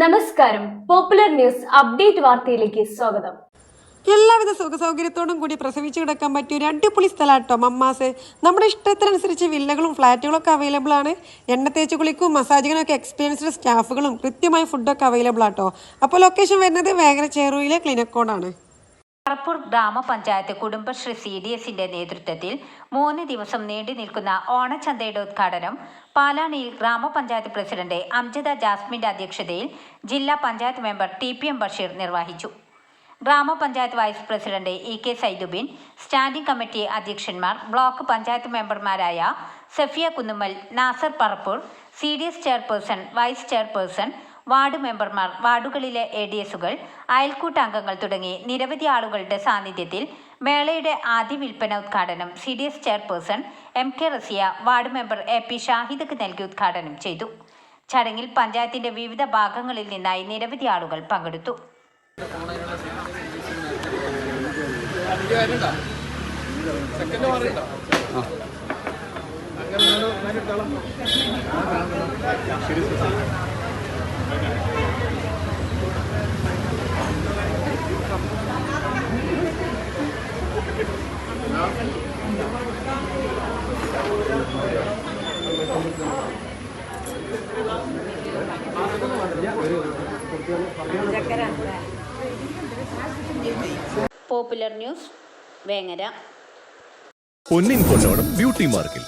നമസ്കാരം. Popular news update വാർത്തയിലേക്ക് സ്വാഗതം. എല്ലാവിധ സുഖസൗകര്യത്തോടും കൂടി പ്രസവിച്ചു കിടക്കാൻ പറ്റിയ ഒരു അടിപൊളി സ്ഥലമാട്ടോ മമ്മാസ്. നമ്മുടെ ഇഷ്ടത്തിനനുസരിച്ച് വില്ലകളും ഫ്ലാറ്റുകളും ഒക്കെ അവൈലബിൾ ആണ്. എണ്ണ തേച്ച് കുളിക്കും മസാജിങ്ങിനൊക്കെ എക്സ്പീരിയൻസ്ഡ് സ്റ്റാഫുകളും കൃത്യമായ ഫുഡൊക്കെ അവൈലബിൾ ആട്ടോ. അപ്പോൾ ലൊക്കേഷൻ വരുന്നത് വേങ്ങര ചേറൂരിലെ ക്ലിനിക്കോടാണ്. പറപ്പൂർ ഗ്രാമപഞ്ചായത്ത് കുടുംബശ്രീ CDSന്റെ നേതൃത്വത്തിൽ 3 ദിവസം നീണ്ടു നിൽക്കുന്ന ഓണച്ചന്തയുടെ ഉദ്ഘാടനം പാലാണിയിൽ ഗ്രാമപഞ്ചായത്ത് പ്രസിഡന്റ് അംജദ ജാസ്മിന്റെ അധ്യക്ഷതയിൽ ജില്ലാ പഞ്ചായത്ത് മെമ്പർ TPM ബഷീർ നിർവഹിച്ചു. ഗ്രാമപഞ്ചായത്ത് vice president EK Saidubin, standing committee അധ്യക്ഷന്മാർ, ബ്ലോക്ക് പഞ്ചായത്ത് മെമ്പർമാരായ Safiya Kunnummal, Nasar Parappur, CDS chairperson, vice chairperson, ward മെമ്പർമാർ, വാർഡുകളിലെ ADSകൾ, അയൽക്കൂട്ടാംഗങ്ങൾ തുടങ്ങി നിരവധി ആളുകളുടെ സാന്നിധ്യത്തിൽ മേളയുടെ ആദ്യ വിൽപ്പന ഉദ്ഘാടനം CDS chairperson MK Rasiya, ward member AP ഷാഹിദക്ക് നൽകി ഉദ്ഘാടനം ചെയ്തു. ചടങ്ങിൽ പഞ്ചായത്തിന്റെ വിവിധ ഭാഗങ്ങളിൽ നിന്നായി നിരവധി ആളുകൾ പങ്കെടുത്തു. Popular news Vengara. പൊന്നിൻ പൊന്നോണം ബ്യൂട്ടി മാർക്കിൽ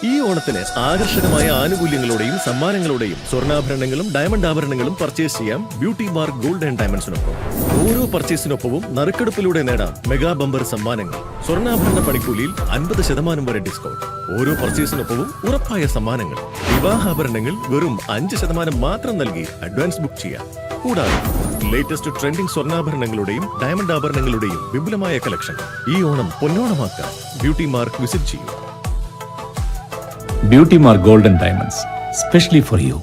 ഈ ഓണത്തിന് ആകർഷകമായ ആനുകൂല്യങ്ങളോടെയും സമ്മാനങ്ങളോടെയും സ്വർണ്ണാഭരണങ്ങളും ഡയമണ്ട് ആഭരണങ്ങളും പർച്ചേസ് ചെയ്യാം ബ്യൂട്ടി മാർക്ക് ഗോൾഡ് ആൻഡ് ഡയമണ്ട്സിനൊപ്പം. ഓരോ പർച്ചേസിനൊപ്പവും നറുക്കെടുപ്പിലൂടെ നേടാം മെഗാ ബമ്പർ സമ്മാനങ്ങൾ. സ്വർണ്ണാഭരണ പണിക്കൂലിയിൽ 50% വരെ ഡിസ്കൗണ്ട്. ഓരോ പർച്ചേസിനൊപ്പവും ഉറപ്പായ സമ്മാനങ്ങൾ. വിവാഹാഭരണങ്ങൾ വെറും 5% മാത്രം നൽകി അഡ്വാൻസ് ബുക്ക് ചെയ്യാം. കൂടാതെ ലേറ്റസ്റ്റ് ട്രെൻഡിംഗ് സ്വർണ്ണാഭരണങ്ങളുടെയും ഡയമണ്ട് ആഭരണങ്ങളുടെയും വിപുലമായ കളക്ഷൻ. ഈ ഓണം പൊന്നോണമാക്കാൻ ബ്യൂട്ടി മാർക്ക് വിസിറ്റ് ചെയ്യൂ. Beauty Mark Gold and Diamonds, specially for you.